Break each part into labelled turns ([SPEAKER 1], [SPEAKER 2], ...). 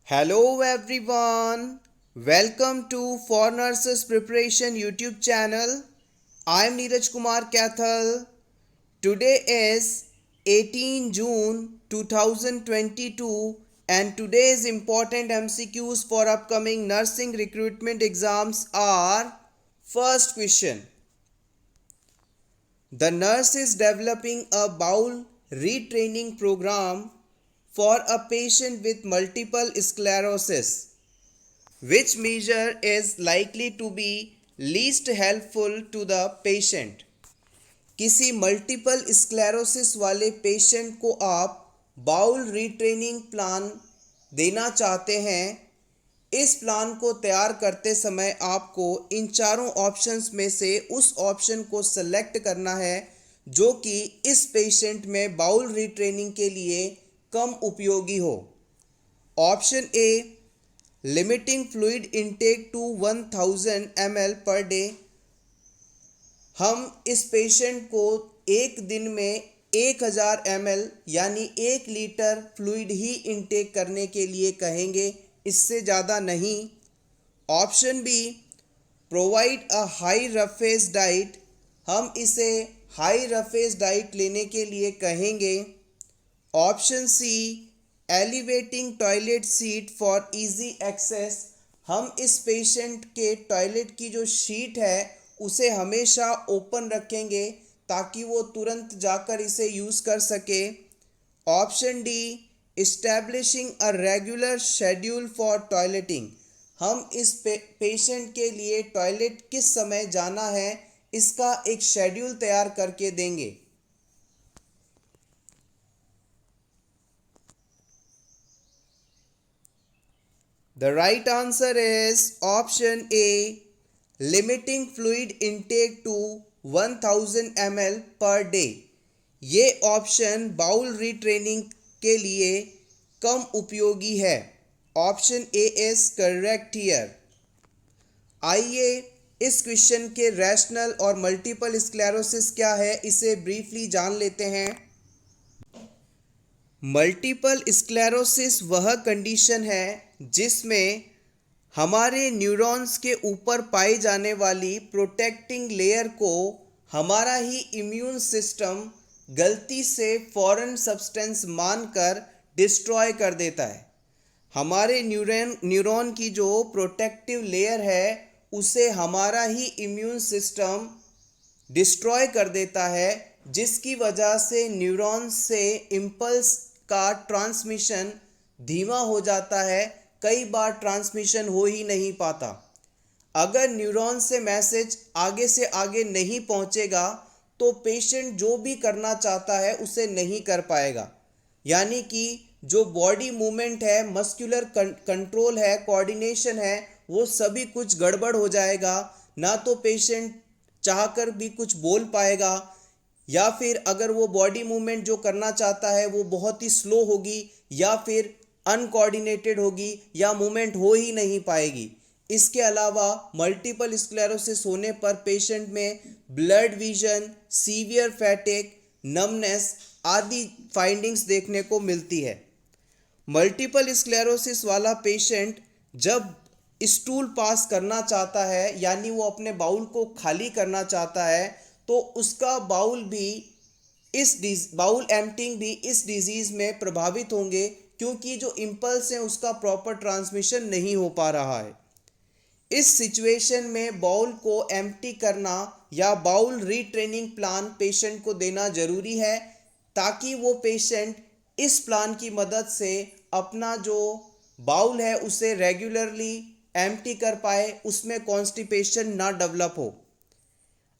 [SPEAKER 1] Hello everyone, welcome to For Nurses Preparation YouTube channel. I am Neeraj Kumar Kathal. Today is 18 June 2022 and today's important MCQs for upcoming nursing recruitment exams are: first question. The nurse is developing a bowel retraining program for a patient with multiple sclerosis. Which measure is likely to be least helpful to the patient? किसी multiple sclerosis वाले patient को आप bowl retraining plan देना चाहते हैं। इस plan को तैयार करते समय आपको इन चारों ऑप्शंस में से उस ऑप्शन को सेलेक्ट करना है जो कि इस पेशेंट में बाउल रीट्रेनिंग के लिए कम उपयोगी हो। Option A, limiting fluid intake to 1000 ml per day. हम इस पेशेंट को एक दिन में 1000 ml यानी 1 लीटर फ्लूइड ही इनटेक करने के लिए कहेंगे, इससे ज़्यादा नहीं। Option B, provide a high roughage diet. हम इसे हाई रफेज डाइट लेने के लिए कहेंगे। Option C, elevating toilet seat for easy access. हम इस पेशेंट के टॉयलेट की जो शीट है उसे हमेशा ओपन रखेंगे ताकि वो तुरंत जाकर इसे यूज़ कर सके। Option D, establishing a regular schedule for toileting. हम इस पेशेंट के लिए टॉयलेट किस समय जाना है इसका एक शेड्यूल तैयार करके देंगे। The right answer is option A, limiting fluid intake to 1000 ml per day। ये ऑप्शन बाउल रीट्रेनिंग के लिए कम उपयोगी है। Option A is correct here. आइए इस क्वेश्चन के रैशनल और मल्टीपल स्क्लेरोसिस क्या है इसे ब्रीफली जान लेते हैं। मल्टीपल स्क्लेरोसिस वह कंडीशन है जिसमें हमारे न्यूरॉन्स के ऊपर पाई जाने वाली प्रोटेक्टिंग लेयर को हमारा ही इम्यून सिस्टम गलती से फॉरेन सब्सटेंस मानकर डिस्ट्रॉय कर देता है। हमारे न्यूरॉन की जो प्रोटेक्टिव लेयर है उसे हमारा ही इम्यून सिस्टम डिस्ट्रॉय कर देता है, जिसकी वजह से न्यूरॉन से इम्पल्स का ट्रांसमिशन धीमा हो जाता है, कई बार ट्रांसमिशन हो ही नहीं पाता। अगर न्यूरॉन से मैसेज आगे से आगे नहीं पहुंचेगा तो पेशेंट जो भी करना चाहता है उसे नहीं कर पाएगा। यानी कि जो बॉडी मूवमेंट है, मस्कुलर कंट्रोल है, कोऑर्डिनेशन है, वो सभी कुछ गड़बड़ हो जाएगा। ना तो पेशेंट चाहकर भी कुछ बोल पाएगा या फिर अगर वो बॉडी मूवमेंट जो करना चाहता है वो बहुत ही स्लो होगी या फिर अनकोऑर्डिनेटेड होगी या मूवमेंट हो ही नहीं पाएगी। इसके अलावा मल्टीपल स्क्लेरोसिस होने पर पेशेंट में blood vision, severe fatigue, numbness आदि फाइंडिंग्स देखने को मिलती है। मल्टीपल स्क्लेरोसिस वाला पेशेंट जब स्टूल पास करना चाहता है यानी वो अपने बाउल को खाली करना चाहता है तो उसका बाउल एम्प्टिंग भी इस डिजीज़ में प्रभावित होंगे, क्योंकि जो इम्पल्स हैं उसका प्रॉपर ट्रांसमिशन नहीं हो पा रहा है। इस सिचुएशन में बाउल को एम्प्टी करना या बाउल रीट्रेनिंग प्लान पेशेंट को देना जरूरी है ताकि वो पेशेंट इस प्लान की मदद से अपना जो बाउल है उसे रेगुलरली एम्प्टी कर पाए, उसमें कॉन्स्टिपेशन ना डेवलप हो।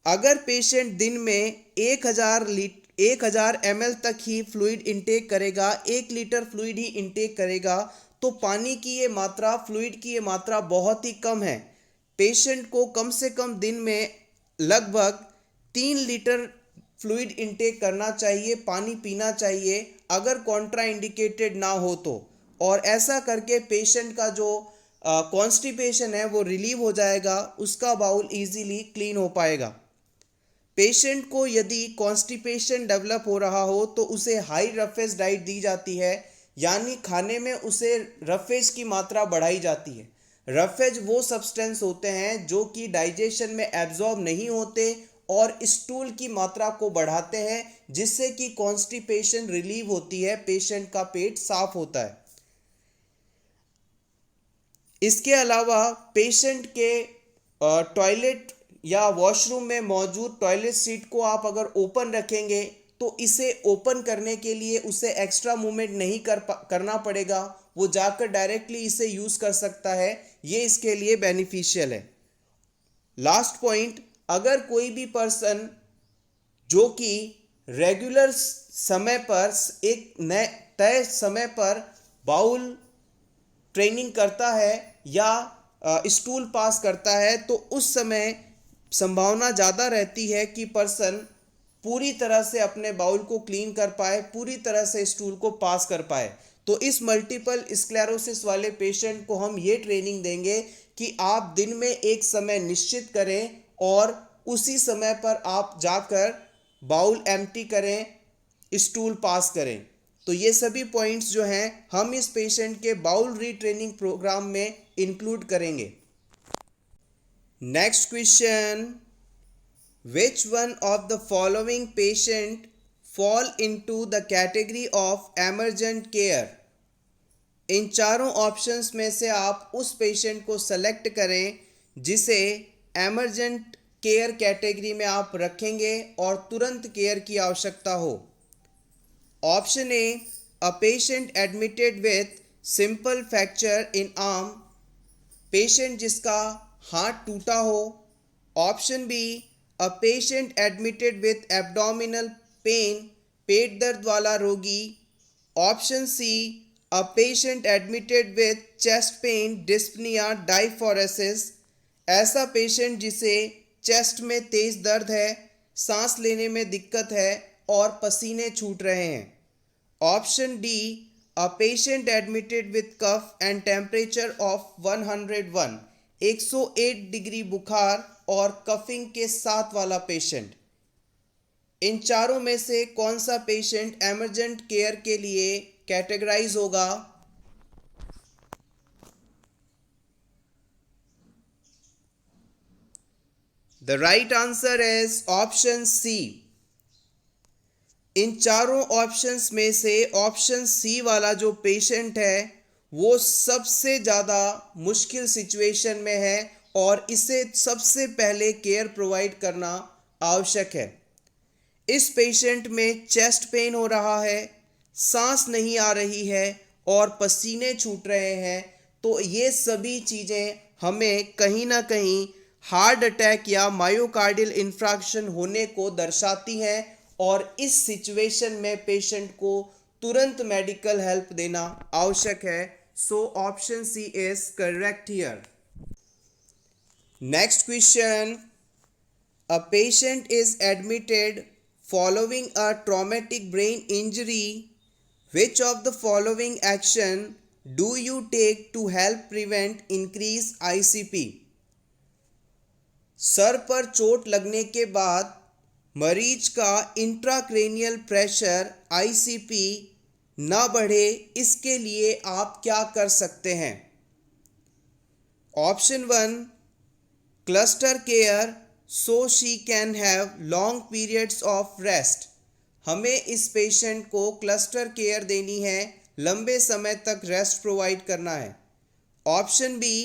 [SPEAKER 1] अगर पेशेंट दिन में 1000 ml तक ही फ्लूइड इंटेक करेगा, 1 लीटर फ्लूइड ही इंटेक करेगा, तो पानी की ये मात्रा, फ्लूइड की ये मात्रा बहुत ही कम है। पेशेंट को कम से कम दिन में लगभग 3 लीटर फ्लूइड इंटेक करना चाहिए, पानी पीना चाहिए अगर कॉन्ट्रा इंडिकेटेड ना हो तो। और ऐसा करके पेशेंट का जो कॉन्स्टिपेशन है वो रिलीव हो जाएगा, उसका बाउल इजीली क्लीन हो पाएगा। पेशेंट को यदि कॉन्स्टिपेशन डेवलप हो रहा हो तो उसे हाई रफेज डाइट दी जाती है यानी खाने में उसे रफेज की मात्रा बढ़ाई जाती है। रफेज वो सब्सटेंस होते हैं जो कि डाइजेशन में एब्जॉर्ब नहीं होते और स्टूल की मात्रा को बढ़ाते हैं, जिससे कि कॉन्स्टिपेशन रिलीव होती है, पेशेंट का पेट साफ होता है। इसके अलावा पेशेंट के टॉयलेट या वॉशरूम में मौजूद टॉयलेट सीट को आप अगर ओपन रखेंगे तो इसे ओपन करने के लिए उसे एक्स्ट्रा मूवमेंट नहीं करना पड़ेगा, वो जाकर डायरेक्टली इसे यूज़ कर सकता है। ये इसके लिए बेनिफिशियल है। लास्ट पॉइंट, अगर कोई भी पर्सन जो कि रेगुलर समय पर एक नए तय समय पर बाउल ट्रेनिंग करता है या स्टूल पास करता है, तो उस समय संभावना ज़्यादा रहती है कि पर्सन पूरी तरह से अपने बाउल को क्लीन कर पाए, पूरी तरह से स्टूल को पास कर पाए। तो इस मल्टीपल स्क्लेरोसिस वाले पेशेंट को हम ये ट्रेनिंग देंगे कि आप दिन में एक समय निश्चित करें और उसी समय पर आप जाकर बाउल एम्प्टी करें, स्टूल पास करें। तो ये सभी पॉइंट्स जो हैं हम इस पेशेंट के बाउल रीट्रेनिंग प्रोग्राम में इंक्लूड करेंगे। Next question, which one of the following patient fall into the category of emergent care? इन चारों ऑप्शंस में से आप उस पेशेंट को सेलेक्ट करें जिसे एमरजेंट केयर कैटेगरी में आप रखेंगे और तुरंत केयर की आवश्यकता हो। Option A, a patient admitted with simple fracture in arm, patient जिसका हाथ टूटा हो। Option B, a patient admitted with abdominal pain, पेट दर्द वाला रोगी। Option C, a patient admitted with chest pain, dyspnoea, diaphoresis, ऐसा पेशेंट जिसे चेस्ट में तेज दर्द है, सांस लेने में दिक्कत है और पसीने छूट रहे हैं। Option D, a patient admitted with cough and temperature of 101, 101 degree बुखार और कफिंग के साथ वाला पेशेंट। इन चारों में से कौन सा पेशेंट एमरजेंट केयर के लिए कैटेगराइज होगा? The right answer is option C. इन चारों ऑप्शंस में से ऑप्शन सी वाला जो पेशेंट है वो सबसे ज़्यादा मुश्किल सिचुएशन में है और इसे सबसे पहले केयर प्रोवाइड करना आवश्यक है। इस पेशेंट में चेस्ट पेन हो रहा है, सांस नहीं आ रही है और पसीने छूट रहे हैं। तो ये सभी चीज़ें हमें कहीं ना कहीं हार्ट अटैक या मायोकार्डियल इंफ्राक्शन होने को दर्शाती हैं और इस सिचुएशन में पेशेंट को तुरंत मेडिकल हेल्प देना आवश्यक है। So option C is correct here. Next question, a patient is admitted following a traumatic brain injury. Which of the following action do you take to help prevent increase ICP? Sir पर चोट लगने के बाद मरीज का intracranial pressure ICP ना बढ़े, इसके लिए आप क्या कर सकते हैं? Option one, cluster care so she can have long periods of rest, हमें इस पेशेंट को क्लस्टर केयर देनी है, लंबे समय तक रेस्ट प्रोवाइड करना है। Option B,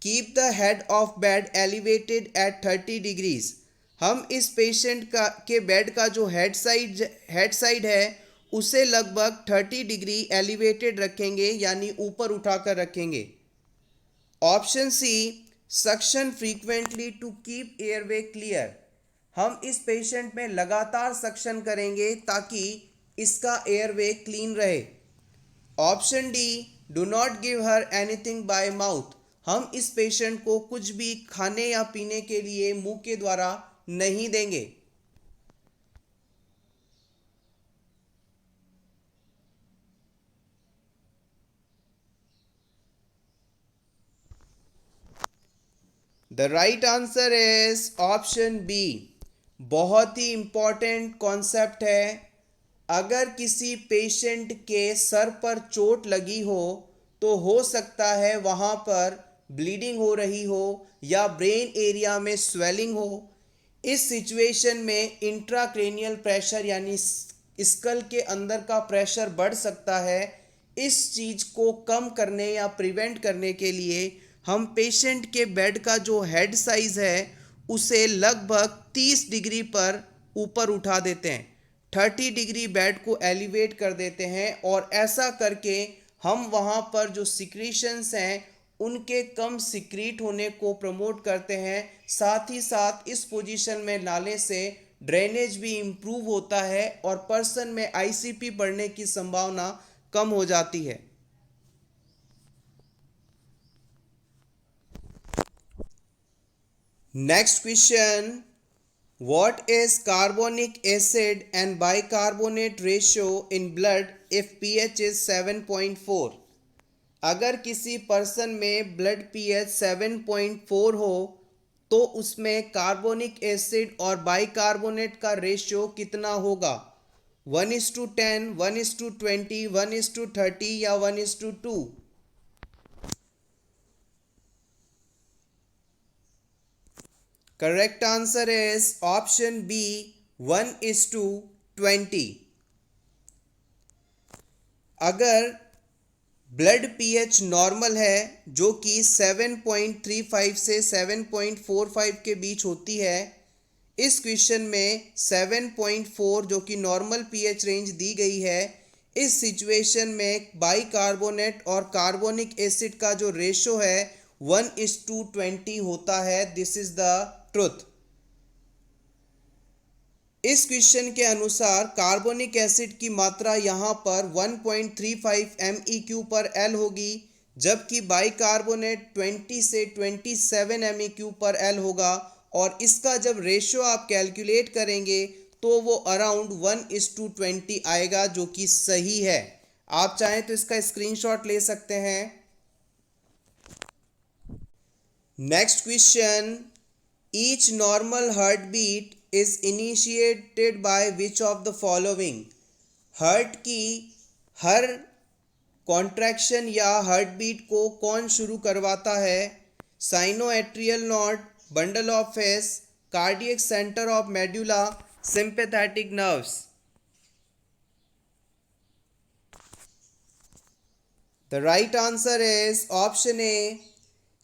[SPEAKER 1] keep the head of bed elevated at 30 degrees, हम इस पेशेंट का के बेड का जो हेड साइड है उसे लगभग 30 डिग्री एलिवेटेड रखेंगे, यानी ऊपर उठाकर रखेंगे। Option C, suction frequently to keep airway clear, हम इस पेशेंट में लगातार सक्शन करेंगे ताकि इसका एयरवे क्लीन रहे। Option D, do not give her anything by mouth, हम इस पेशेंट को कुछ भी खाने या पीने के लिए मुंह के द्वारा नहीं देंगे। The right answer is option B. बहुत ही इंपॉर्टेंट कॉन्सेप्ट है। अगर किसी पेशेंट के सर पर चोट लगी हो तो हो सकता है वहाँ पर ब्लीडिंग हो रही हो या ब्रेन एरिया में स्वेलिंग हो। इस सिचुएशन में इंट्राक्रेनियल प्रेशर यानी स्कल के अंदर का प्रेशर बढ़ सकता है। इस चीज़ को कम करने या प्रिवेंट करने के लिए हम पेशेंट के बेड का जो हेड साइज़ है उसे लगभग 30 डिग्री पर ऊपर उठा देते हैं, 30 डिग्री बेड को एलिवेट कर देते हैं और ऐसा करके हम वहाँ पर जो सिक्रीशंस हैं उनके कम सिक्रीट होने को प्रमोट करते हैं। साथ ही साथ इस पोजीशन में लाने से ड्रेनेज भी इम्प्रूव होता है और पर्सन में आईसीपी बढ़ने की संभावना कम हो जाती है। Next question, what is carbonic acid and bicarbonate ratio in blood if pH is 7.4? अगर किसी पर्सन में ब्लड pH 7.4 हो तो उसमें कार्बोनिक एसिड और बाइकार्बोनेट का रेशियो कितना होगा? 1:10, 1:20, 1:30 या 1:2? Correct answer is option B, 1:20. अगर ब्लड पीएच नॉर्मल है जो कि 7.35 से 7.45 के बीच होती है, इस क्वेश्चन में 7.4 जो कि नॉर्मल पीएच रेंज दी गई है, इस सिचुएशन में बाइकार्बोनेट और कार्बोनिक एसिड का जो रेशो है 1:20 होता है। This is the truth. इस क्वेश्चन के अनुसार कार्बोनिक एसिड की मात्रा यहाँ पर 1.35 MEQ पर L होगी, जबकि बाइकार्बोनेट 20 से 27 MEQ पर L होगा और इसका जब रेशियो आप कैलकुलेट करेंगे तो वो अराउंड 1:20 आएगा, जो कि सही है। आप चाहें तो इसका स्क्रीनशॉट ले सकते हैं। Next question, each normal heart beat is initiated by which of the following? Heart की हर कॉन्ट्रैक्शन या हार्ट बीट को कौन शुरू करवाता है? Sinoatrial node, bundle of face, cardiac centre of medulla, sympathetic nerves? The right answer is option A,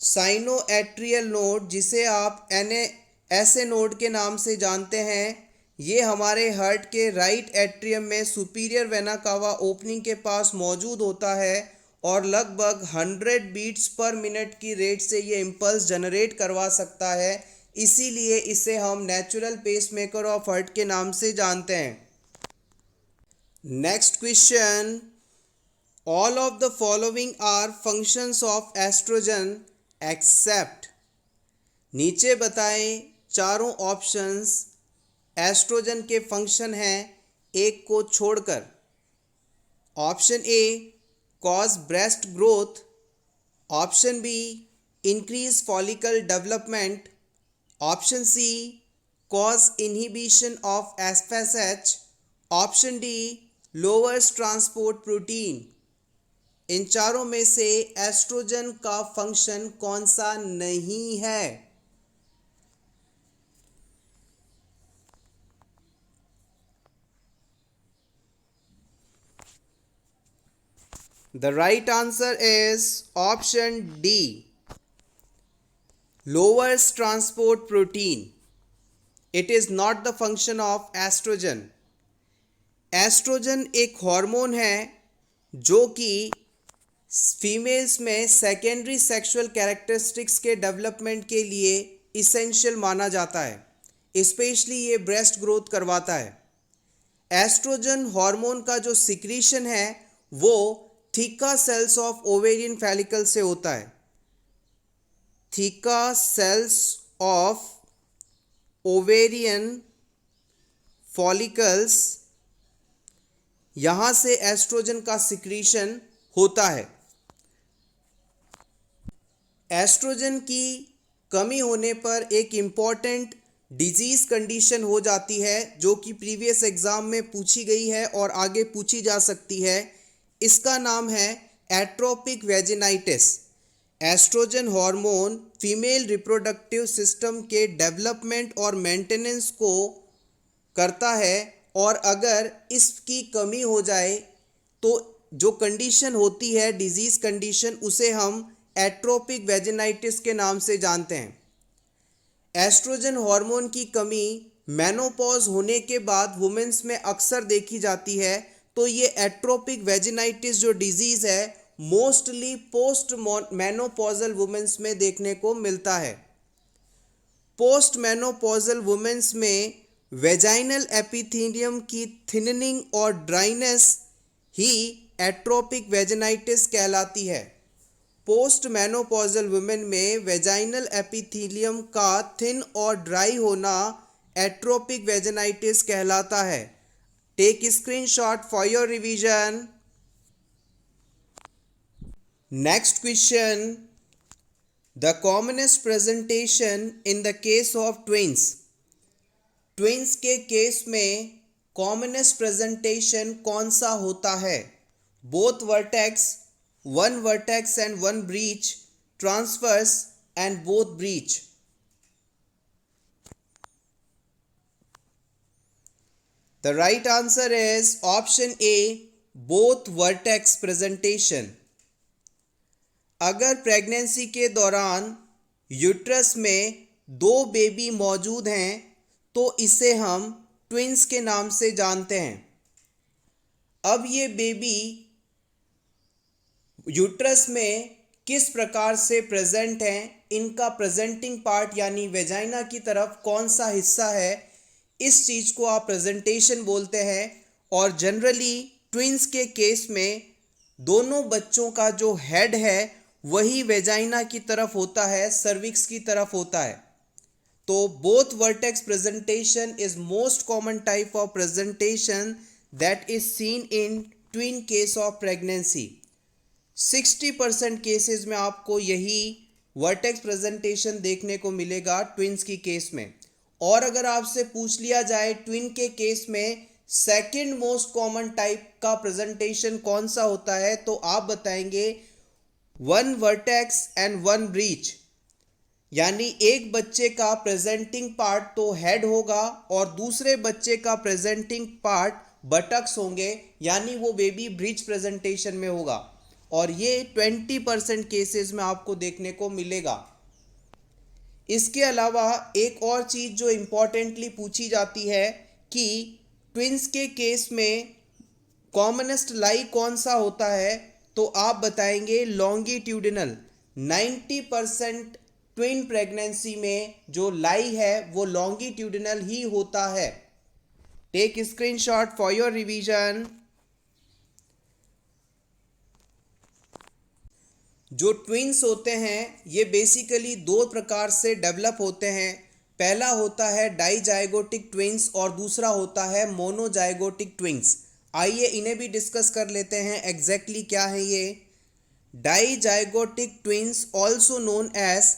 [SPEAKER 1] sinoatrial node, जिसे आप ऐसे नोड के नाम से जानते हैं। ये हमारे हार्ट के राइट एट्रियम में सुपीरियर वेना कावा ओपनिंग के पास मौजूद होता है और लगभग 100 बीट्स पर मिनट की रेट से ये इम्पल्स जनरेट करवा सकता है। इसीलिए इसे हम नेचुरल पेसमेकर ऑफ हार्ट के नाम से जानते हैं। Next question, all of the following are functions of estrogen except. नीचे बताएं चारों ऑप्शंस एस्ट्रोजन के फंक्शन हैं एक को छोड़कर। Option A, cause breast growth. Option B, increase follicle development. Option C, cause inhibition of FSH. Option D, lowers transport protein. इन चारों में से एस्ट्रोजन का फंक्शन कौन सा नहीं है? The right answer is option D, lowers transport protein. It is not the function of estrogen. Estrogen एक हार्मोन है जो कि फीमेल्स में सेकेंडरी सेक्सुअल कैरेक्टरिस्टिक्स के डेवलपमेंट के लिए इसेंशियल माना जाता है। स्पेशली ये ब्रेस्ट ग्रोथ करवाता है। एस्ट्रोजन हार्मोन का जो सिक्रीशन है वो थीका सेल्स ऑफ ओवेरियन फैलिकल से होता है। Theca sales of ovarian follicles, यहाँ से एस्ट्रोजन का सिक्रीशन होता है। एस्ट्रोजन की कमी होने पर एक इम्पॉर्टेंट डिजीज कंडीशन हो जाती है, जो कि प्रीवियस एग्जाम में पूछी गई है और आगे पूछी जा सकती है। इसका नाम है atrophic vaginitis. Oestrogen hormone female reproductive system के डेवलपमेंट और मेंटेनेंस को करता है, और अगर इसकी कमी हो जाए तो जो कंडीशन होती है डिजीज कंडीशन, उसे हम एट्रोपिक वेजिनाइटिस के नाम से जानते हैं। एस्ट्रोजन हार्मोन की कमी मेनोपॉज होने के बाद वुमेन्स में अक्सर देखी जाती है। तो ये एट्रोपिक वेजिनाइटिस जो डिजीज है मोस्टली पोस्ट मेनोपॉजल वुमेन्स में देखने को मिलता है। पोस्ट मेनोपॉजल वुमेन्स में वेजाइनल एपिथेलियम की थिननिंग और ड्राइनेस ही एट्रोपिक वेजिनाइटिस कहलाती है। पोस्ट मेनोपॉजल वुमेन में वेजाइनल एपिथेलियम का थिन और ड्राई होना एट्रोपिक वेजिनाइटिस कहलाता है। Take screenshot for your revision. Next question, the commonest presentation in the case of twins. Twins के केस में कॉमनेस्ट प्रेजेंटेशन कौन सा होता है? Both vertex, one vertex and one breach, transverse and both breach. The right answer is option A, both vertex presentation. अगर pregnancy के दौरान uterus में दो बेबी मौजूद हैं तो इसे हम ट्विंस के नाम से जानते हैं। अब ये बेबी यूट्रस में किस प्रकार से प्रेजेंट हैं, इनका प्रेजेंटिंग पार्ट यानी वेजाइना की तरफ कौन सा हिस्सा है, इस चीज़ को आप प्रेजेंटेशन बोलते हैं। और जनरली ट्विंस के केस में दोनों बच्चों का जो हेड है वही वेजाइना की तरफ होता है, सर्विक्स की तरफ होता है। तो both vertex presentation is most common type of presentation that is seen in twin case of pregnancy. 60% cases में आपको यही वर्टेक्स प्रेजेंटेशन देखने को मिलेगा ट्विंस की केस में। और अगर आपसे पूछ लिया जाए ट्विन के केस में सेकंड मोस्ट कॉमन टाइप का प्रेजेंटेशन कौन सा होता है, तो आप बताएंगे one vertex and one breach, यानी एक बच्चे का प्रेजेंटिंग पार्ट तो हेड होगा और दूसरे बच्चे का प्रेजेंटिंग पार्ट बटक्स होंगे, यानी वो बेबी ब्रीच प्रेजेंटेशन में होगा। और ये 20% केसेस में आपको देखने को मिलेगा। इसके अलावा एक और चीज़ जो इम्पॉर्टेंटली पूछी जाती है कि ट्विंस के केस में कॉमनेस्ट लाई कौन सा होता है, तो आप बताएंगे लॉन्गिट्यूडिनल। 90% ट्विन प्रेगनेंसी में जो लाई है वो लॉन्गिट्यूडिनल ही होता है। Take screenshot for your revision. जो ट्विंस होते हैं ये बेसिकली दो प्रकार से डेवलप होते हैं। पहला होता है डाइजाइगोटिक ट्विंस और दूसरा होता है मोनोजाइगोटिक ट्विंस। आइए इन्हें भी डिस्कस कर लेते हैं एग्जैक्टली क्या है ये। Dizygotic twins also known as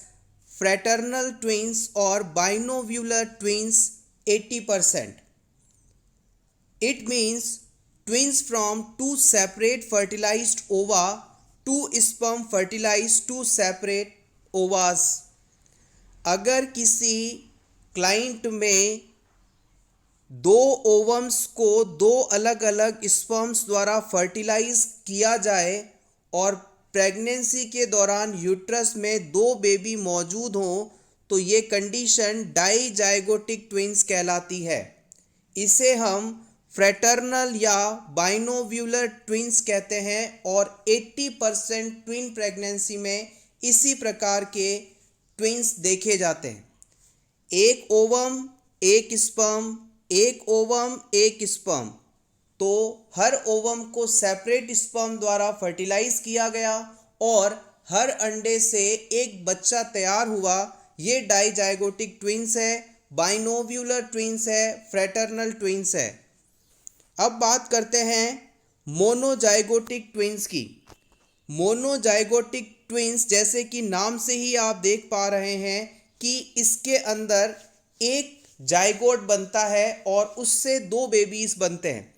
[SPEAKER 1] fraternal twins और binovular twins 80%। It means twins from two separate fertilized ova, two sperm fertilized two separate ovas. अगर किसी क्लाइंट में दो ओवम्स को दो अलग अलग स्पर्म्स द्वारा फर्टिलाइज किया जाए और प्रेगनेंसी के दौरान यूट्रस में दो बेबी मौजूद हों तो ये कंडीशन डाइजाइगोटिक ट्विंस कहलाती है। इसे हम फ्रैटर्नल या बाइनोव्यूलर ट्विंस कहते हैं और 80% ट्विन प्रेगनेंसी में इसी प्रकार के ट्विंस देखे जाते हैं। एक ओवम एक स्पर्म, एक ओवम एक स्पर्म, तो हर ओवम को सेपरेट स्पर्म द्वारा फर्टिलाइज किया गया और हर अंडे से एक बच्चा तैयार हुआ। ये डाइजाइगोटिक ट्विंस है, बाइनोव्यूलर ट्विंस है, फ्रैटर्नल ट्विंस है। अब बात करते हैं मोनोजाइगोटिक ट्विंस की। मोनोजाइगोटिक ट्विंस जैसे कि नाम से ही आप देख पा रहे हैं कि इसके अंदर एक जाइगोट बनता है और उससे 2 बेबीज बनते हैं।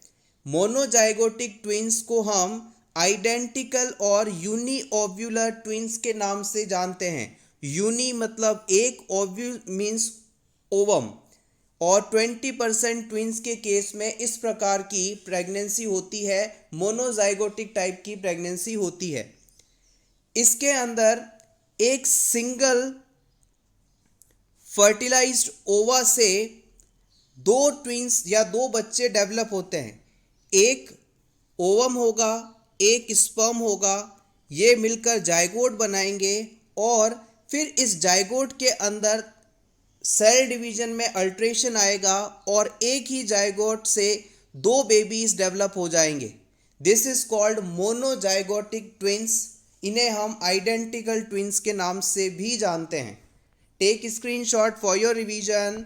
[SPEAKER 1] मोनोजाइगोटिक ट्विंस को हम आइडेंटिकल और यूनिओव्यूलर ट्विंस के नाम से जानते हैं। यूनि मतलब एक, ओव्यूल मीन्स ओवम, और 20% ट्विंस के केस में इस प्रकार की प्रेगनेंसी होती है, मोनोजाइगोटिक टाइप की प्रेगनेंसी होती है। इसके अंदर एक सिंगल फर्टिलाइज्ड ओवा से 2 ट्विंस या 2 बच्चे डेवलप होते हैं। एक ओवम होगा, एक स्पर्म होगा, ये मिलकर जाइगोट बनाएंगे और फिर इस जाइगोट के अंदर सेल डिवीजन में अल्ट्रेशन आएगा और एक ही जाइगोट से 2 बेबीज डेवलप हो जाएंगे। This is called monozygotic twins. इन्हें हम आइडेंटिकल ट्विंस के नाम से भी जानते हैं। Take screenshot for your revision.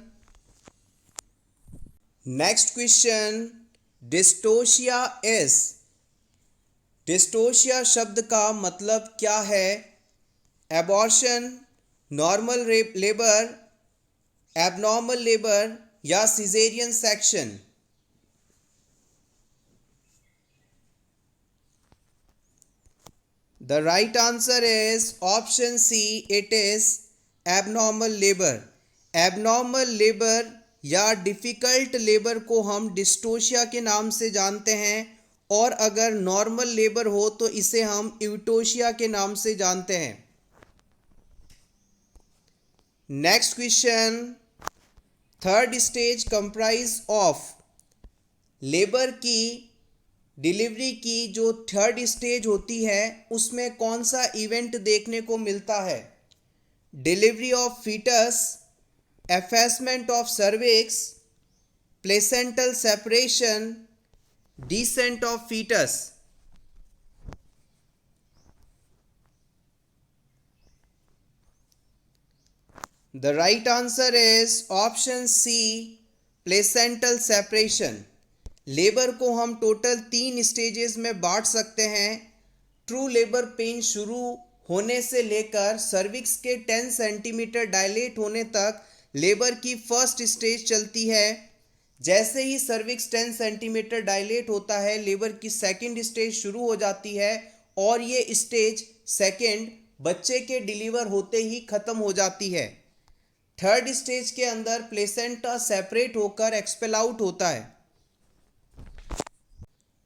[SPEAKER 1] Next question, dystocia is, dystocia शब्द का मतलब क्या है? Abortion, normal labour, abnormal labour या caesarean section? The right answer is option C. It is abnormal labor. Abnormal labor या difficult labor को हम dystocia के नाम से जानते हैं और अगर नॉर्मल लेबर हो तो इसे हम यूटोशिया के नाम से जानते हैं। Next question, third stage comprise of, labour की डिलीवरी की जो थर्ड स्टेज होती है उसमें कौन सा इवेंट देखने को मिलता है? Delivery of fetus, effacement of cervix, placental separation, descent of fetus? The right answer is option C, placental separation. Labour को हम टोटल 3 स्टेजेस में बांट सकते हैं। ट्रू लेबर पेन शुरू होने से लेकर सर्विक्स के 10 सेंटीमीटर डायलेट होने तक लेबर की फर्स्ट स्टेज चलती है। जैसे ही सर्विक्स 10 सेंटीमीटर डायलेट होता है, लेबर की सेकंड स्टेज शुरू हो जाती है और ये स्टेज सेकंड बच्चे के डिलीवर होते ही ख़त्म हो जाती है। थर्ड स्टेज के अंदर प्लेसेंटा सेपरेट होकर एक्सपेल आउट होता है।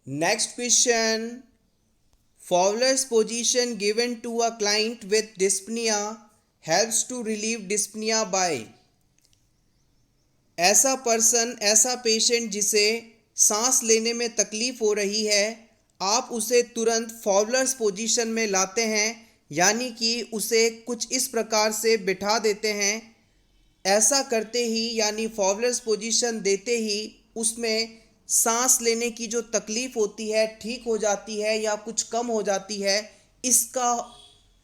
[SPEAKER 1] Next question, Fowler's position given to a client with dyspnea helps to relieve dyspnea by, ऐसा पर्सन, ऐसा पेशेंट जिसे सांस लेने में तकलीफ हो रही है, आप उसे तुरंत फॉवलर्स पोजीशन में लाते हैं, यानी कि उसे कुछ इस प्रकार से बिठा देते हैं। ऐसा करते ही यानी फॉवलर्स पोजीशन देते ही उसमें सांस लेने की जो तकलीफ़ होती है ठीक हो जाती है या कुछ कम हो जाती है। इसका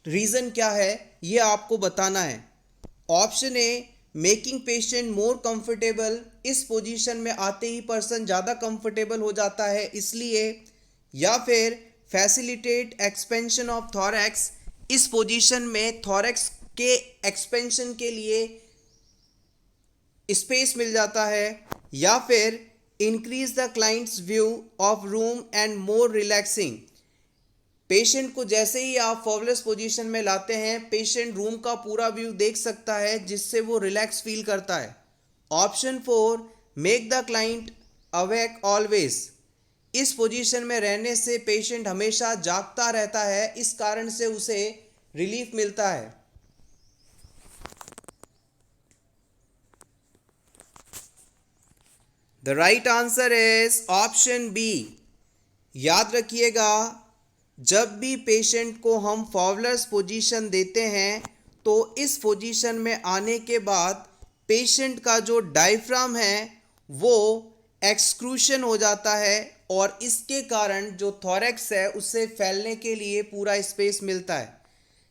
[SPEAKER 1] रीज़न क्या है ये आपको बताना है। Option A, making patient more comfortable, इस पोजीशन में आते ही पर्सन ज़्यादा कंफर्टेबल हो जाता है इसलिए। या फिर फैसिलिटेट एक्सपेंशन ऑफ थॉरैक्स, इस पोजीशन में थॉरैक्स के एक्सपेंशन के लिए स्पेस मिल जाता है। या फिर increase the clients view of room and more relaxing, patient को जैसे ही आप फॉवलर्स पोजीशन में लाते हैं पेशेंट रूम का पूरा व्यू देख सकता है जिससे वो रिलैक्स फील करता है। Option 4, make the client awake always, इस पोजीशन में रहने से पेशेंट हमेशा जागता रहता है, इस कारण से उसे रिलीफ मिलता है। The right answer is option B. याद रखिएगा, जब भी पेशेंट को हम फॉवलर्स पोजीशन देते हैं तो इस पोजीशन में आने के बाद पेशेंट का जो डायफ्राम है वो एक्सक्रूशन हो जाता है और इसके कारण जो थॉरैक्स है उससे फैलने के लिए पूरा स्पेस मिलता है।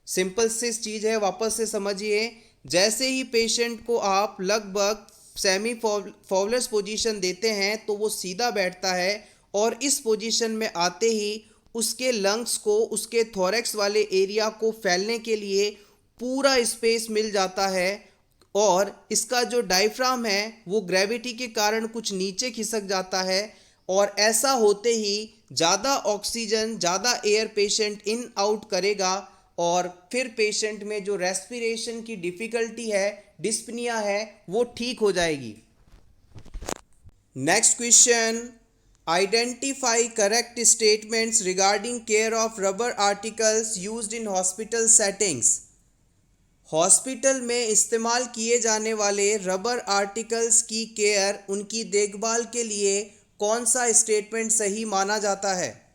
[SPEAKER 1] सिंपल सी चीज़ है, वापस से समझिए। जैसे ही पेशेंट को आप लगभग सेमी फॉवलर्स पोजीशन देते हैं तो वो सीधा बैठता है और इस पोजीशन में आते ही उसके लंग्स को, उसके थॉरैक्स वाले एरिया को फैलने के लिए पूरा स्पेस मिल जाता है और इसका जो डायफ्राम है वो ग्रेविटी के कारण कुछ नीचे खिसक जाता है और ऐसा होते ही ज़्यादा ऑक्सीजन ज़्यादा एयर पेशेंट इन आउट करेगा और फिर पेशेंट में जो रेस्पिरेशन की डिफ़िकल्टी है, डिस्पनिया है, वो ठीक हो जाएगी। Next question, identify correct statements regarding care of rubber articles used in hospital settings. Hospital में इस्तेमाल किए जाने वाले रबर आर्टिकल्स की केयर, उनकी देखभाल के लिए कौन सा स्टेटमेंट सही माना जाता है?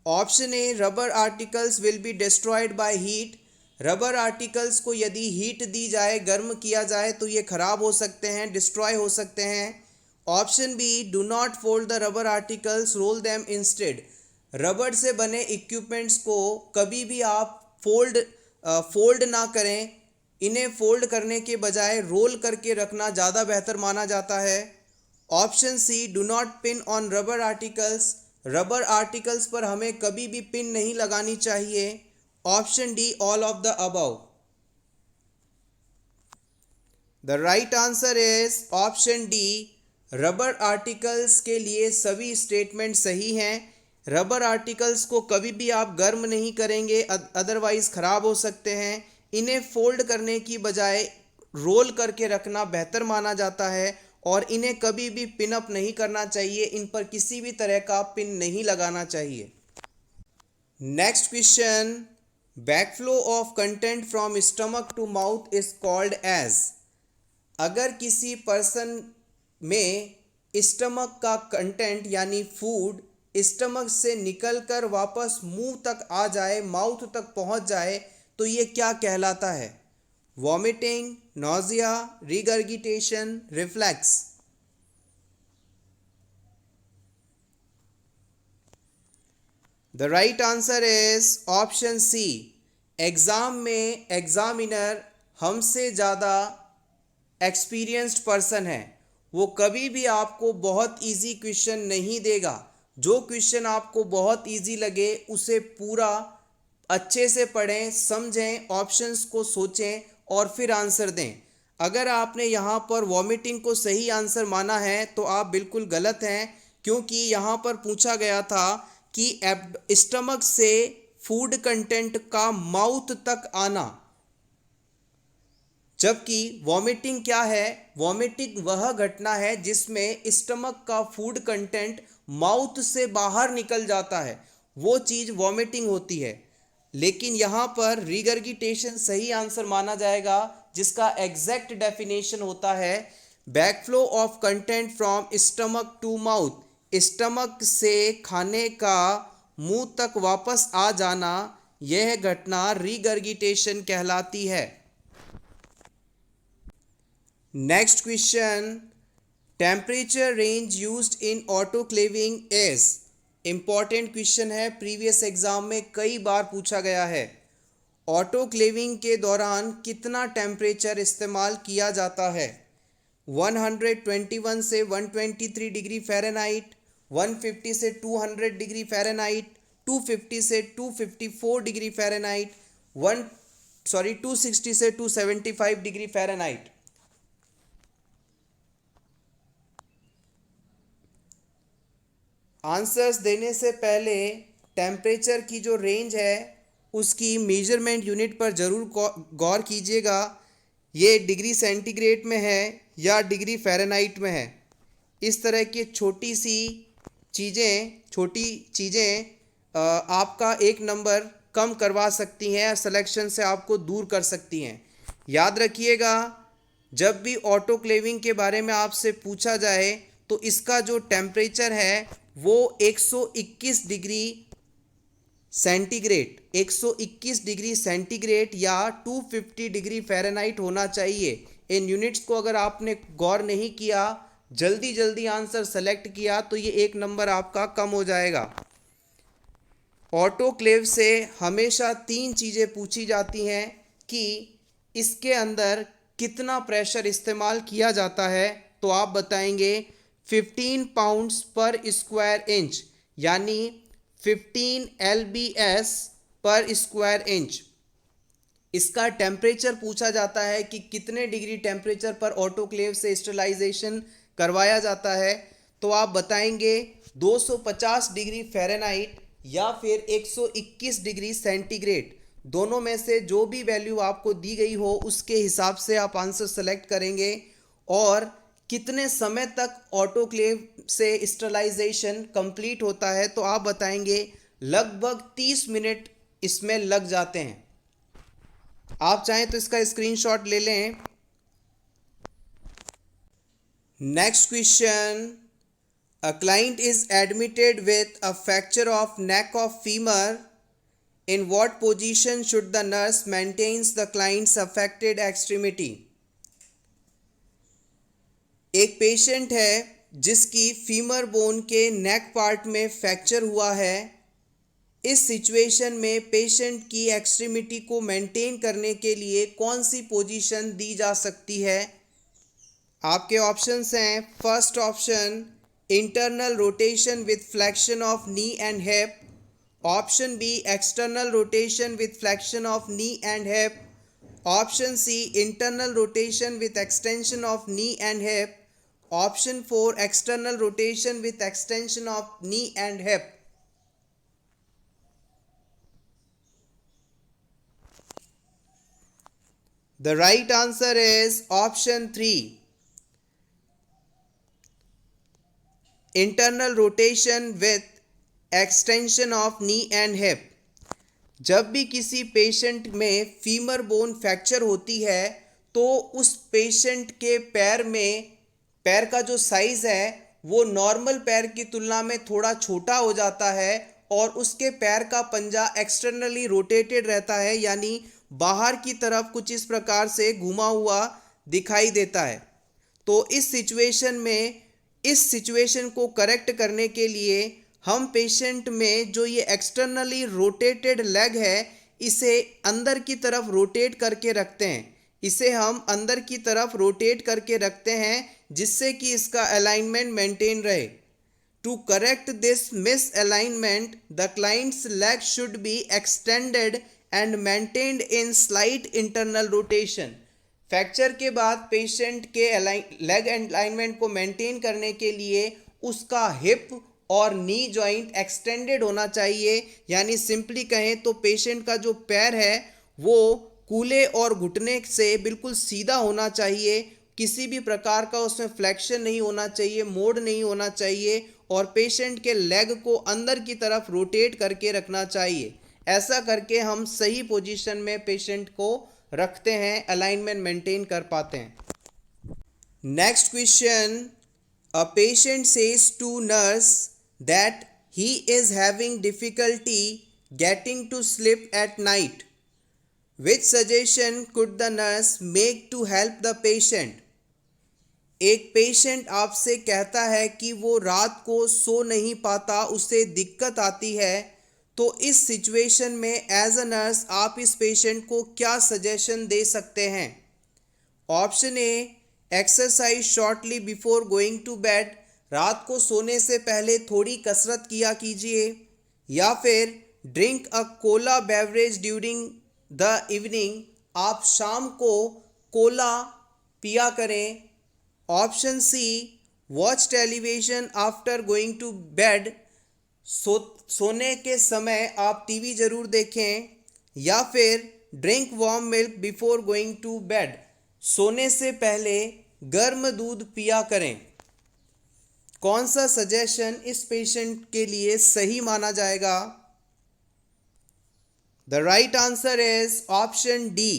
[SPEAKER 1] Option A, rubber articles will be destroyed by heat. Rubber articles को यदि हीट दी जाए, गर्म किया जाए तो ये खराब हो सकते हैं, डिस्ट्रॉय हो सकते हैं। Option B, do not fold the rubber articles, roll them instead. Rubber से बने इक्विपमेंट्स को कभी भी आप फोल्ड ना करें, इन्हें फोल्ड करने के बजाय रोल करके रखना ज़्यादा बेहतर माना जाता है। Option C, do not pin on rubber articles. Rubber articles पर हमें कभी भी पिन नहीं लगानी चाहिए। Option D, all of the above. The right answer is option D, rubber articles के लिए सभी स्टेटमेंट सही हैं। रबर आर्टिकल्स को कभी भी आप गर्म नहीं करेंगे, अदरवाइज ख़राब हो सकते हैं। इन्हें फोल्ड करने की बजाय रोल करके रखना बेहतर माना जाता है और इन्हें कभी भी पिन अप नहीं करना चाहिए, इन पर किसी भी तरह का पिन नहीं लगाना चाहिए। Next question, backflow of content from stomach to mouth is called as. अगर किसी पर्सन में स्टमक का कंटेंट यानी फूड स्टमक से निकलकर वापस मुंह तक आ जाए, माउथ तक पहुंच जाए, तो ये क्या कहलाता है? Vomiting, nausea, regurgitation, reflex. The right answer is option C. Exam में एग्जामिनर हमसे ज़्यादा एक्सपीरियंस्ड पर्सन है, वो कभी भी आपको बहुत इजी क्वेश्चन नहीं देगा। जो क्वेश्चन आपको बहुत इजी लगे उसे पूरा अच्छे से पढ़ें, समझें, ऑप्शंस को सोचें और फिर आंसर दें। अगर आपने यहाँ पर वॉमिटिंग को सही आंसर माना है तो आप बिल्कुल गलत हैं, क्योंकि यहाँ पर पूछा गया था कि स्टमक से फूड कंटेंट का माउथ तक आना, जबकि वॉमिटिंग क्या है? वॉमिटिंग वह घटना है जिसमें स्टमक का फूड कंटेंट माउथ से बाहर निकल जाता है, वो चीज़ वॉमिटिंग होती है। लेकिन यहाँ पर रिगर्गिटेशन सही आंसर माना जाएगा, जिसका एग्जैक्ट डेफिनेशन होता है backflow of content from stomach to mouth. Stomach से खाने का मुंह तक वापस आ जाना, यह घटना रिगर्गिटेशन कहलाती है। Next question, temperature range used in autoclaving is. Important question है, प्रीवियस एग्जाम में कई बार पूछा गया है। ऑटोक्लेविंग के दौरान कितना टेम्परेचर इस्तेमाल किया जाता है? 121 से 123 डिग्री फ़ारेनहाइट, 150 से 200 डिग्री फ़ारेनहाइट, 250 से 254 डिग्री फ़ारेनहाइट, 260 से 275 डिग्री फ़ारेनहाइट। आंसर्स देने से पहले टेम्परेचर की जो रेंज है उसकी मेजरमेंट यूनिट पर ज़रूर गौर कीजिएगा। ये डिग्री सेंटीग्रेड में है या डिग्री फ़ारेनहाइट में है। इस तरह की छोटी चीज़ें आपका एक नंबर कम करवा सकती हैं, सिलेक्शन से आपको दूर कर सकती हैं। याद रखिएगा, जब भी ऑटोक्लेविंग के बारे में आपसे पूछा जाए तो इसका जो टेम्परेचर है वो 121 डिग्री सेंटीग्रेड या 250 डिग्री फ़ारेनहाइट होना चाहिए। इन यूनिट्स को अगर आपने गौर नहीं किया, जल्दी आंसर सेलेक्ट किया, तो ये एक नंबर आपका कम हो जाएगा। ऑटोक्लेव से हमेशा 3 चीज़ें पूछी जाती हैं कि इसके अंदर कितना प्रेशर इस्तेमाल किया जाता है, तो आप बताएंगे 15 पाउंड्स पर स्क्वायर इंच, यानी 15 lbs पर स्क्वायर इंच। इसका टेम्परेचर पूछा जाता है कि कितने डिग्री टेम्परेचर पर ऑटोक्लेव से स्टरलाइजेशन करवाया जाता है, तो आप बताएंगे 250 डिग्री फ़ारेनहाइट या फिर 121 डिग्री सेंटीग्रेड। दोनों में से जो भी वैल्यू आपको दी गई हो उसके हिसाब से आप आंसर सेलेक्ट करेंगे। और कितने समय तक ऑटोक्लेव से स्टरलाइजेशन कंप्लीट होता है, तो आप बताएंगे लगभग 30 मिनट इसमें लग जाते हैं। आप चाहें तो इसका स्क्रीनशॉट ले लें। Next question, a client is admitted with a fracture of neck of femur. In what position should the nurse maintains the client's affected extremity. एक पेशेंट है जिसकी फीमर बोन के नेक पार्ट में फ्रैक्चर हुआ है। इस सिचुएशन में पेशेंट की एक्सट्रीमिटी को मेंटेन करने के लिए कौन सी पोजीशन दी जा सकती है। आपके ऑप्शंस हैं, first option internal rotation with flexion of knee and hip, option B external rotation with flexion of knee and hip, option C internal rotation with extension of knee and hip, option 4 external rotation with extension of knee and hip. The right answer is option 3, internal rotation with extension of knee and hip। जब भी किसी patient में femur bone fracture होती है तो उस patient के पैर का जो साइज़ है वो नॉर्मल पैर की तुलना में थोड़ा छोटा हो जाता है और उसके पैर का पंजा एक्सटर्नली रोटेटेड रहता है, यानी बाहर की तरफ कुछ इस प्रकार से घुमा हुआ दिखाई देता है। तो इस सिचुएशन को करेक्ट करने के लिए हम पेशेंट में जो ये एक्सटर्नली रोटेटेड लेग है इसे अंदर की तरफ रोटेट करके रखते हैं। इसे हम अंदर की तरफ रोटेट करके रखते हैं जिससे कि इसका अलाइनमेंट मेंटेन रहे। To correct this misalignment the client's leg should be extended and maintained in slight internal rotation. Fracture के बाद पेशेंट के लेग अलाइनमेंट को मेंटेन करने के लिए उसका हिप और नी जॉइंट एक्सटेंडेड होना चाहिए, यानी सिंपली कहें तो पेशेंट का जो पैर है वो कूल्हे और घुटने से बिल्कुल सीधा होना चाहिए। किसी भी प्रकार का उसमें फ्लेक्शन नहीं होना चाहिए, मोड़ नहीं होना चाहिए और पेशेंट के लेग को अंदर की तरफ रोटेट करके रखना चाहिए। ऐसा करके हम सही पोजीशन में पेशेंट को रखते हैं, अलाइनमेंट मेंटेन कर पाते हैं। Next question, a patient says to nurse that he is having difficulty getting to sleep at night. Which suggestion could the nurse make to help the patient. एक patient आपसे कहता है कि वो रात को सो नहीं पाता, उसे दिक्कत आती है, तो इस सिचुएशन में एज अ नर्स आप इस पेशेंट को क्या सजेशन दे सकते हैं। Option A, exercise shortly before going to bed, रात को सोने से पहले थोड़ी कसरत किया कीजिए, या फिर drink a cola beverage during the evening, आप शाम को कोला पिया करें। Option C, watch television after going to bed, सोने के समय आप टीवी ज़रूर देखें, या फिर drink warm milk before going to bed, सोने से पहले गर्म दूध पिया करें। कौन सा सजेशन इस पेशेंट के लिए सही माना जाएगा। The right answer is option D.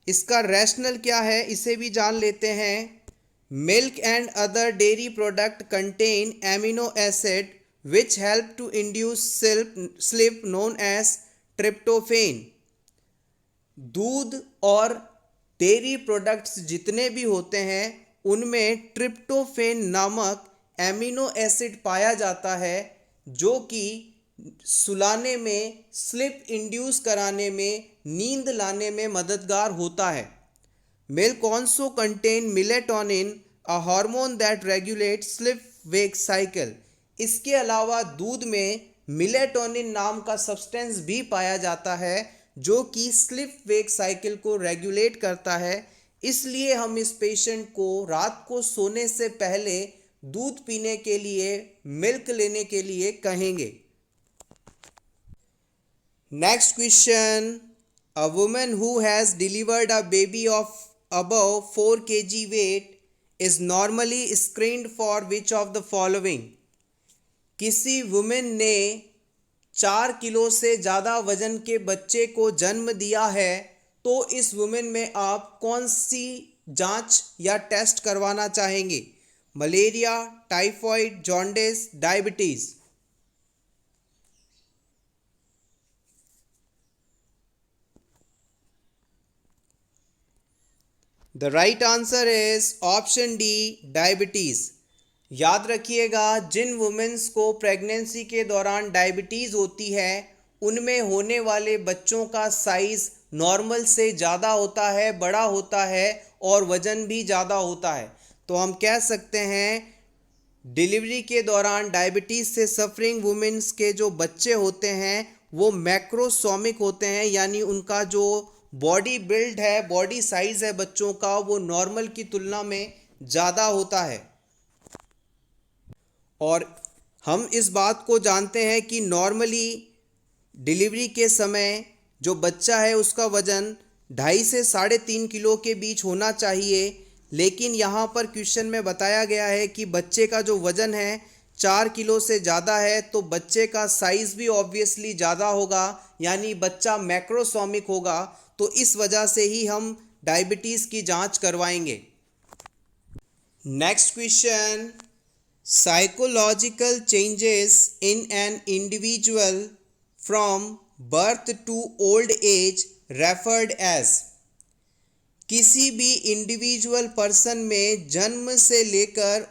[SPEAKER 1] इसका रैशनल क्या है इसे भी जान लेते हैं। Milk and other dairy product contain amino acid which help to induce sleep known as tryptophan। दूध और डेयरी प्रोडक्ट्स जितने भी होते हैं उनमें ट्रिप्टोफेन नामक एमिनो एसिड पाया जाता है जो कि सुलाने में, स्लिप इंड्यूस कराने में, नींद लाने में मददगार होता है। Milk also contain melatonin, a hormone that regulate slip wake cycle. इसके अलावा दूध में मिलेटोनिन नाम का सब्सटेंस भी पाया जाता है जो कि स्लिप वेक साइकिल को रेगुलेट करता है। इसलिए हम इस पेशेंट को रात को सोने से पहले दूध पीने के लिए, मिल्क लेने के लिए कहेंगे। Next question, a woman who has delivered a baby of above 4 kg weight is normally screened for which of the following? किसी वुमेन ने 4 किलो से ज़्यादा वजन के बच्चे को जन्म दिया है तो इस वुमेन में आप कौन सी जांच या टेस्ट करवाना चाहेंगे? Malaria, typhoid, jaundice, diabetes. The right answer is option D, diabetes. याद रखिएगा, जिन वुमेन्स को प्रेगनेंसी के दौरान डायबिटीज़ होती है उनमें होने वाले बच्चों का साइज़ नॉर्मल से ज़्यादा होता है, बड़ा होता है और वज़न भी ज़्यादा होता है। तो हम कह सकते हैं डिलीवरी के दौरान डायबिटीज़ से सफरिंग वुमेन्स के जो बच्चे होते हैं वो मैक्रोसोमिक होते हैं, यानी उनका जो बॉडी बिल्ड है, बॉडी साइज है बच्चों का, वो नॉर्मल की तुलना में ज़्यादा होता है। और हम इस बात को जानते हैं कि नॉर्मली डिलीवरी के समय जो बच्चा है उसका वज़न 2.5 से 3.5 किलो के बीच होना चाहिए, लेकिन यहाँ पर क्वेश्चन में बताया गया है कि बच्चे का जो वज़न है 4 किलो से ज़्यादा है, तो बच्चे का साइज़ भी ऑब्वियसली ज़्यादा होगा, यानी बच्चा मैक्रोसोमिक होगा। तो इस वजह से ही हम डायबिटीज़ की जांच करवाएंगे। Next question, psychological changes in an individual from birth to old age referred as. किसी भी इंडिविजुअल पर्सन में जन्म से लेकर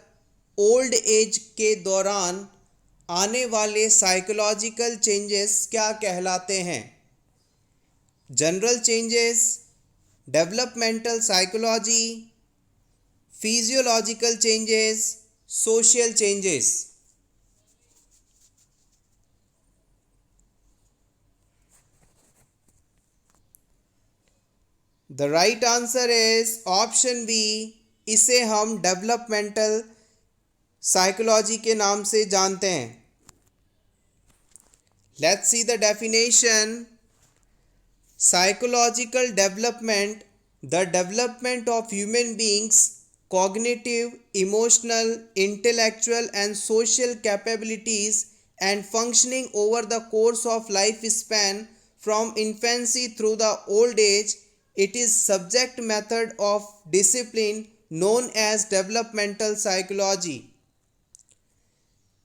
[SPEAKER 1] ओल्ड एज के दौरान आने वाले साइकोलॉजिकल चेंजेस क्या कहलाते हैं? General changes, developmental psychology, physiological changes, social changes. The right answer is option B, इसे हम डेवलपमेंटल साइकोलॉजी के नाम से जानते हैं। Let's see the definition. Psychological development, the development of human beings' cognitive, emotional, intellectual and social capabilities and functioning over the course of lifespan from infancy through the old age. It is subject method of discipline known as developmental psychology.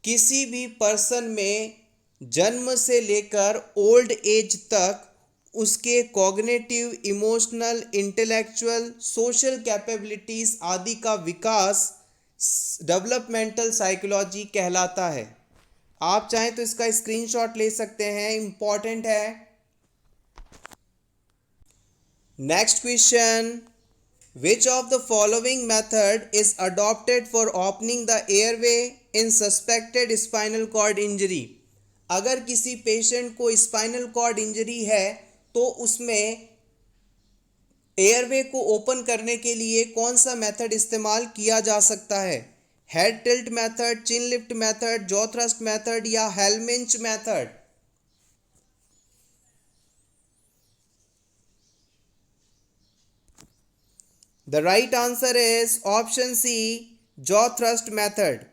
[SPEAKER 1] किसी भी person में जन्म से लेकर old age तक उसके cognitive, emotional, intellectual, social capabilities आदि का विकास डेवलपमेंटल साइकोलॉजी कहलाता है। आप चाहें तो इसका स्क्रीनशॉट ले सकते हैं, इम्पॉर्टेंट है। Next question, which of the following method is adopted for opening the airway in suspected spinal cord injury? अगर किसी पेशेंट को स्पाइनल कॉर्ड इंजरी है तो उसमें एयरवे को ओपन करने के लिए कौन सा मेथड इस्तेमाल किया जा सकता है? Head tilt method, chin lift method, jaw thrust method या हेलमिंच method? The right answer is option C, jaw thrust method.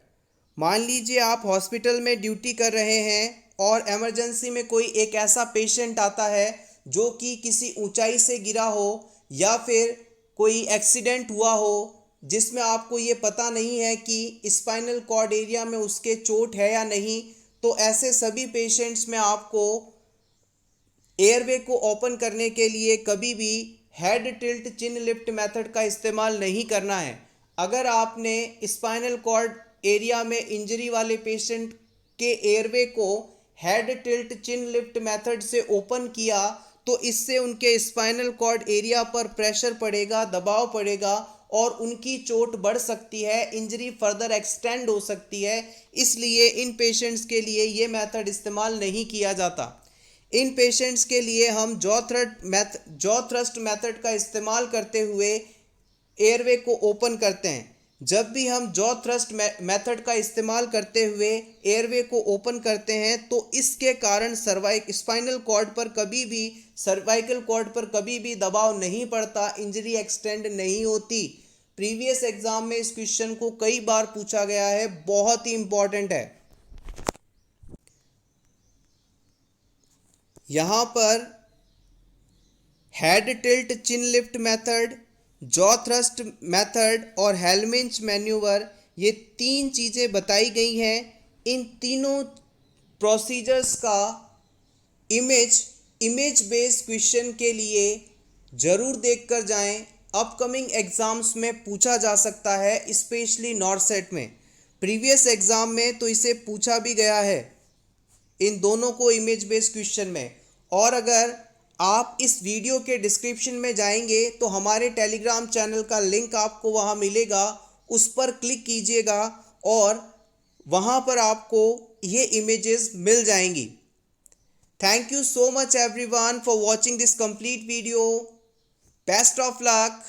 [SPEAKER 1] मान लीजिए आप हॉस्पिटल में ड्यूटी कर रहे हैं और इमरजेंसी में कोई एक ऐसा पेशेंट आता है जो कि किसी ऊंचाई से गिरा हो या फिर कोई एक्सीडेंट हुआ हो जिसमें आपको ये पता नहीं है कि स्पाइनल कॉर्ड एरिया में उसके चोट है या नहीं, तो ऐसे सभी पेशेंट्स में आपको एयरवे को ओपन करने के लिए कभी भी head tilt, chin lift method का इस्तेमाल नहीं करना है। अगर आपने स्पाइनल कॉर्ड एरिया में इंजरी वाले पेशेंट के एयरवे को head tilt, chin lift method से ओपन किया तो इससे उनके स्पाइनल कॉर्ड एरिया पर प्रेशर पड़ेगा, दबाव पड़ेगा और उनकी चोट बढ़ सकती है, इंजरी फर्दर एक्सटेंड हो सकती है। इसलिए इन पेशेंट्स के लिए ये मेथड इस्तेमाल नहीं किया जाता। इन पेशेंट्स के लिए हम जॉ थ्रस्ट मेथड का इस्तेमाल करते हुए एयरवे को ओपन करते हैं। जब भी हम जॉ थ्रस्ट मेथड का इस्तेमाल करते हुए एयरवे को ओपन करते हैं तो इसके कारण स्पाइनल कॉर्ड पर कभी भी, सर्वाइकल कॉर्ड पर कभी भी दबाव नहीं पड़ता, इंजरी एक्सटेंड नहीं होती। प्रीवियस एग्जाम में इस क्वेश्चन को कई बार पूछा गया है, बहुत ही इंपॉर्टेंट है। यहाँ पर head tilt chin lift method, jaw thrust method और हेलमिंच मैन्यूवर, ये 3 चीज़ें बताई गई हैं। इन तीनों प्रोसीजर्स का इमेज बेस्ड क्वेश्चन के लिए ज़रूर देख कर जाएं। अपकमिंग एग्ज़ाम्स में पूछा जा सकता है, स्पेशली नॉर्सेट में। प्रीवियस एग्ज़ाम में तो इसे पूछा भी गया है, इन दोनों को इमेज बेस्ड क्वेश्चन में। और अगर आप इस वीडियो के डिस्क्रिप्शन में जाएंगे तो हमारे टेलीग्राम चैनल का लिंक आपको वहां मिलेगा, उस पर क्लिक कीजिएगा और वहां पर आपको ये इमेजेस मिल जाएंगी। Thank you so much everyone for watching this complete video. Best of luck.